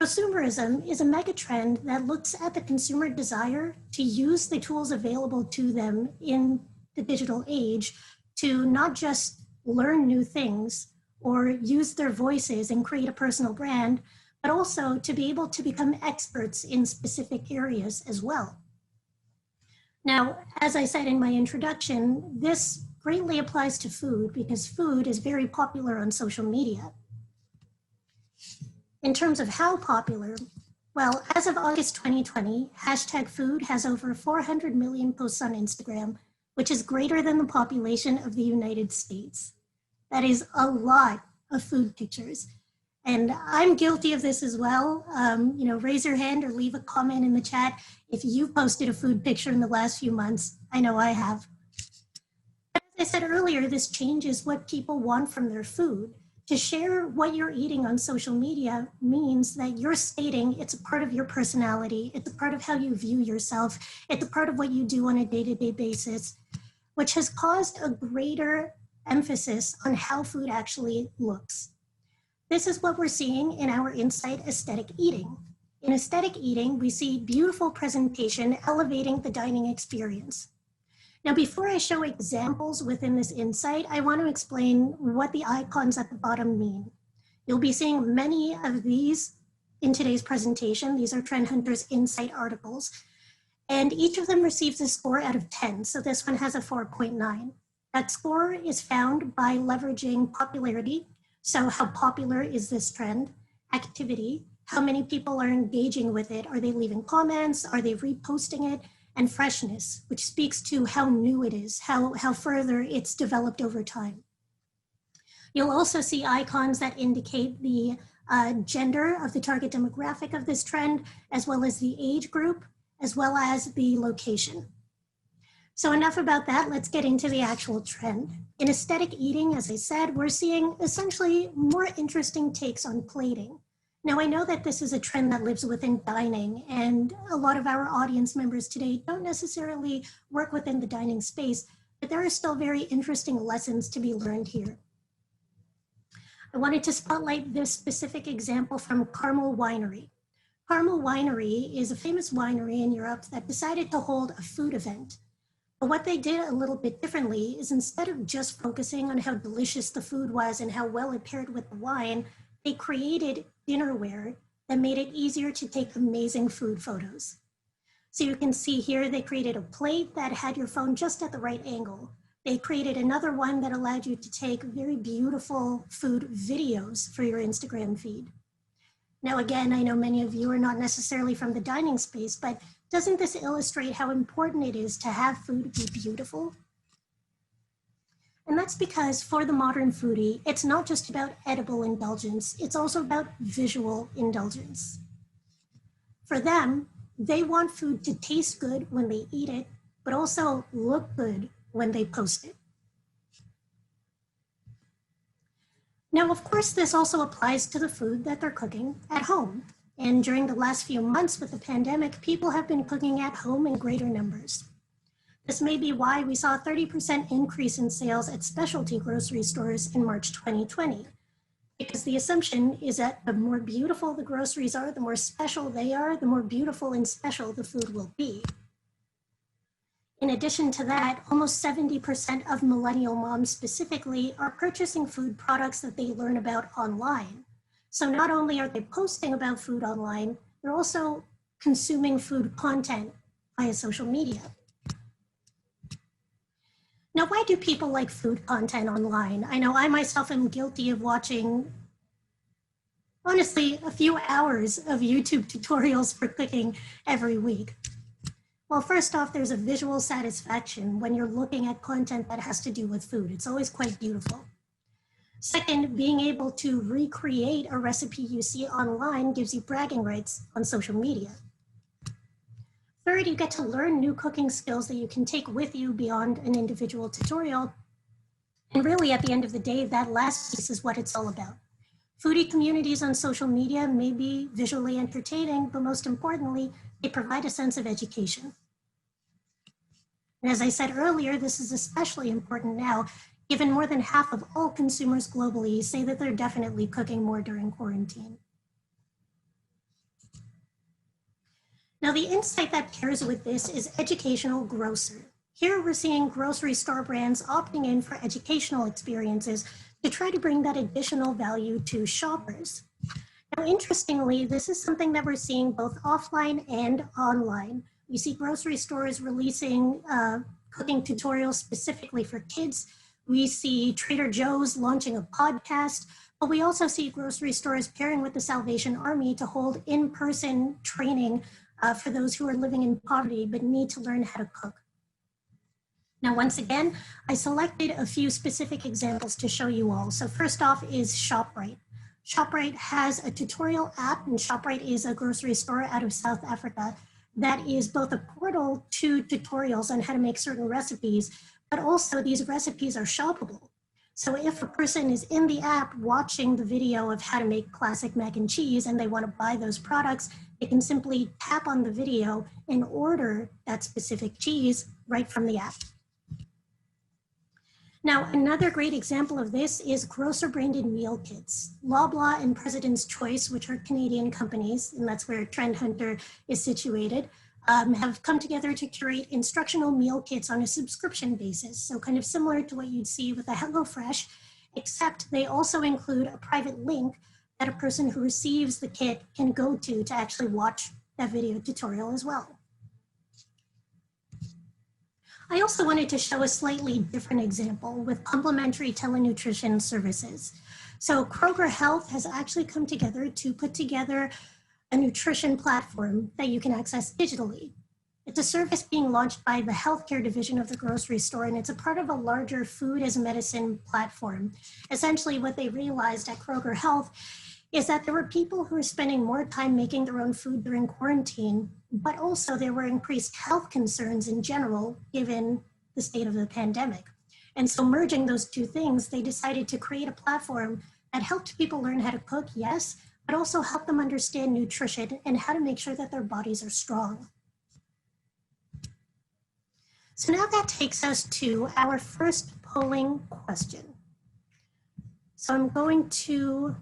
Prosumerism is a megatrend that looks at the consumer desire to use the tools available to them in the digital age to not just learn new things or use their voices and create a personal brand, but also to be able to become experts in specific areas as well. Now, as I said in my introduction, this greatly applies to food because food is very popular on social media. In terms of how popular, well, as of August 2020, #food has over 400 million posts on Instagram, which is greater than the population of the United States. That is a lot of food pictures. And I'm guilty of this as well. Raise your hand or leave a comment in the chat if you've posted a food picture in the last few months. I know I have. As I said earlier, this changes what people want from their food. To share what you're eating on social media means that you're stating it's a part of your personality, it's a part of how you view yourself, it's a part of what you do on a day-to-day basis, which has caused a greater emphasis on how food actually looks. This is what we're seeing in our insight aesthetic eating. In aesthetic eating, we see beautiful presentation elevating the dining experience. Now, before I show examples within this insight, I want to explain what the icons at the bottom mean. You'll be seeing many of these in today's presentation. These are Trend Hunter's insight articles, and each of them receives a score out of 10. So this one has a 4.9. That score is found by leveraging popularity. So how popular is this trend? Activity, how many people are engaging with it? Are they leaving comments? Are they reposting it? And freshness, which speaks to how new it is, how further it's developed over time. You'll also see icons that indicate the gender of the target demographic of this trend, as well as the age group, as well as the location. So enough about that, let's get into the actual trend. In aesthetic eating, as I said, we're seeing essentially more interesting takes on plating. Now, I know that this is a trend that lives within dining, and a lot of our audience members today don't necessarily work within the dining space, but there are still very interesting lessons to be learned here. I wanted to spotlight this specific example from Carmel Winery. Carmel Winery is a famous winery in Europe that decided to hold a food event. But what they did a little bit differently is instead of just focusing on how delicious the food was and how well it paired with the wine, they created dinnerware that made it easier to take amazing food photos. So you can see here, they created a plate that had your phone just at the right angle. They created another one that allowed you to take very beautiful food videos for your Instagram feed. Now, again, I know many of you are not necessarily from the dining space, but doesn't this illustrate how important it is to have food be beautiful? And that's because for the modern foodie, it's not just about edible indulgence, it's also about visual indulgence. For them, they want food to taste good when they eat it, but also look good when they post it. Now, of course, this also applies to the food that they're cooking at home. And during the last few months with the pandemic, people have been cooking at home in greater numbers. This may be why we saw a 30% increase in sales at specialty grocery stores in March 2020, because the assumption is that the more beautiful the groceries are, the more special they are, the more beautiful and special the food will be. In addition to that, almost 70% of millennial moms specifically are purchasing food products that they learn about online. So not only are they posting about food online, they're also consuming food content via social media. Now, why do people like food content online? I know I myself am guilty of watching, honestly, a few hours of YouTube tutorials for cooking every week. Well, first off, there's a visual satisfaction when you're looking at content that has to do with food. It's always quite beautiful. Second, being able to recreate a recipe you see online gives you bragging rights on social media. Third, you get to learn new cooking skills that you can take with you beyond an individual tutorial. And really, at the end of the day, that last piece is what it's all about. Foodie communities on social media may be visually entertaining, but most importantly, they provide a sense of education. And as I said earlier, this is especially important now, given more than half of all consumers globally say that they're definitely cooking more during quarantine. Now, the insight that pairs with this is educational grocer. Here we're seeing grocery store brands opting in for educational experiences to try to bring that additional value to shoppers. Now, interestingly, this is something that we're seeing both offline and online. We see grocery stores releasing cooking tutorials specifically for kids. We see Trader Joe's launching a podcast, but we also see grocery stores pairing with the Salvation Army to hold in-person training for those who are living in poverty but need to learn how to cook. Now, once again, I selected a few specific examples to show you all. So first off is ShopRite. ShopRite has a tutorial app, and ShopRite is a grocery store out of South Africa that is both a portal to tutorials on how to make certain recipes, but also these recipes are shoppable. So if a person is in the app watching the video of how to make classic mac and cheese and they want to buy those products, they can simply tap on the video and order that specific cheese right from the app. Now, another great example of this is grocer branded meal kits. Loblaw and President's Choice, which are Canadian companies, and that's where Trend Hunter is situated, have come together to curate instructional meal kits on a subscription basis. So kind of similar to what you'd see with a HelloFresh, except they also include a private link that a person who receives the kit can go to actually watch that video tutorial as well. I also wanted to show a slightly different example with complementary telenutrition services. So Kroger Health has actually come together to put together a nutrition platform that you can access digitally. It's a service being launched by the healthcare division of the grocery store, and it's a part of a larger food as medicine platform. Essentially, what they realized at Kroger Health is that there were people who were spending more time making their own food during quarantine, but also there were increased health concerns in general, given the state of the pandemic. And so merging those two things, they decided to create a platform that helped people learn how to cook, yes, but also help them understand nutrition and how to make sure that their bodies are strong. So now that takes us to our first polling question. So I'm going to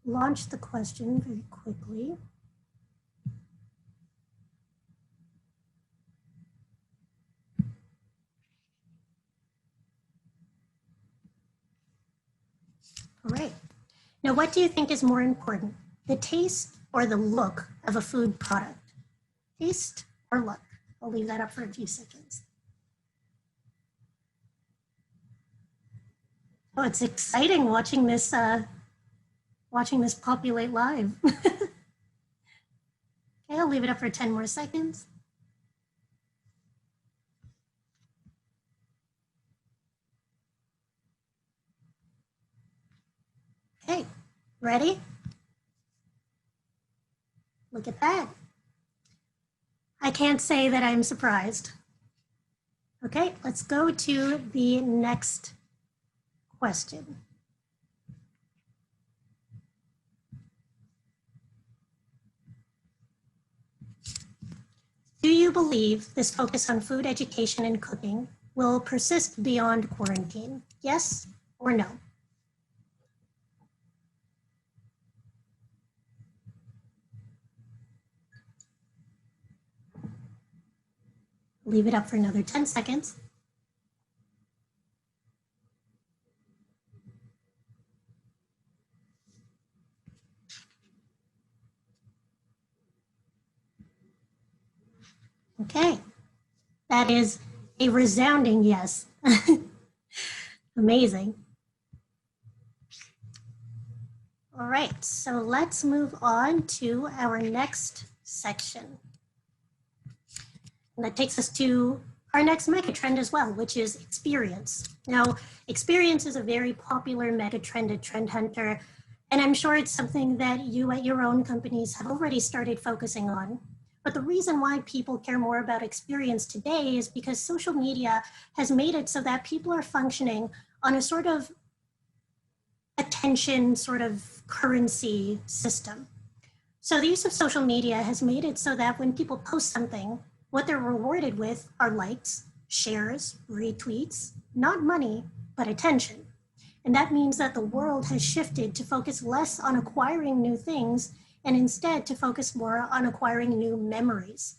launch the question very quickly. All right. Now, what do you think is more important, the taste or the look of a food product? Taste or look? I'll leave that up for a few seconds. Oh, it's exciting watching this populate live. Okay, I'll leave it up for 10 more seconds. Okay, ready? Look at that. I can't say that I'm surprised. Okay, let's go to the next question. Do you believe this focus on food education and cooking will persist beyond quarantine? Yes or no? Leave it up for another 10 seconds. Okay, that is a resounding yes. Amazing. All right, so let's move on to our next section. And that takes us to our next megatrend as well, which is experience. Now, experience is a very popular megatrend at Trend Hunter, and I'm sure it's something that you at your own companies have already started focusing on. But the reason why people care more about experience today is because social media has made it so that people are functioning on a sort of attention sort of currency system. So the use of social media has made it so that when people post something, what they're rewarded with are likes, shares, retweets, not money, but attention. And that means that the world has shifted to focus less on acquiring new things and instead to focus more on acquiring new memories.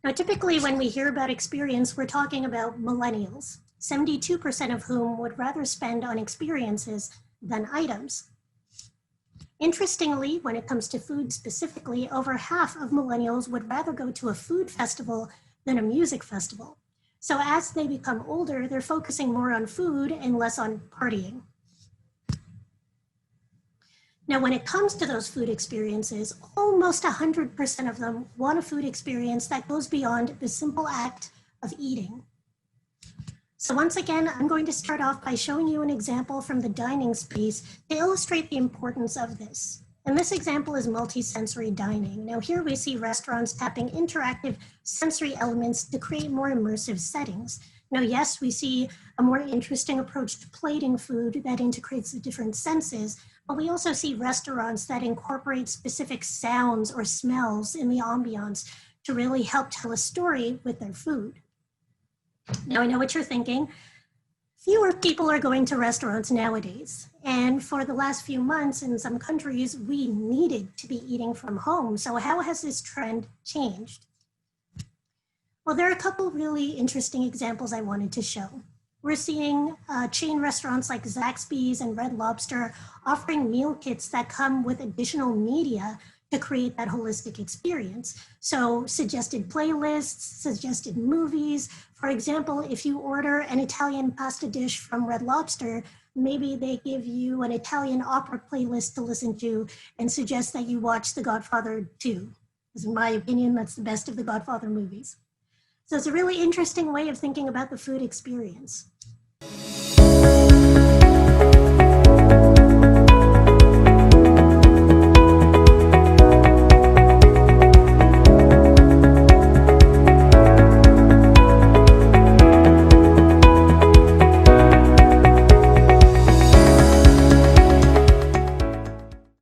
Now, typically when we hear about experience, we're talking about millennials, 72% of whom would rather spend on experiences than items. Interestingly, when it comes to food specifically, over half of millennials would rather go to a food festival than a music festival. So as they become older, they're focusing more on food and less on partying. Now, when it comes to those food experiences, almost 100% of them want a food experience that goes beyond the simple act of eating. So once again, I'm going to start off by showing you an example from the dining space to illustrate the importance of this. And this example is multisensory dining. Now here we see restaurants tapping interactive sensory elements to create more immersive settings. Now, yes, we see a more interesting approach to plating food that integrates the different senses, but we also see restaurants that incorporate specific sounds or smells in the ambiance to really help tell a story with their food. Now, I know what you're thinking. Fewer people are going to restaurants nowadays. And for the last few months in some countries, we needed to be eating from home. So how has this trend changed? Well, there are a couple really interesting examples I wanted to show. We're seeing chain restaurants like Zaxby's and Red Lobster offering meal kits that come with additional media to create that holistic experience. So suggested playlists, suggested movies. For example, if you order an Italian pasta dish from Red Lobster, maybe they give you an Italian opera playlist to listen to and suggest that you watch The Godfather 2. Because in my opinion, that's the best of the Godfather movies. So it's a really interesting way of thinking about the food experience.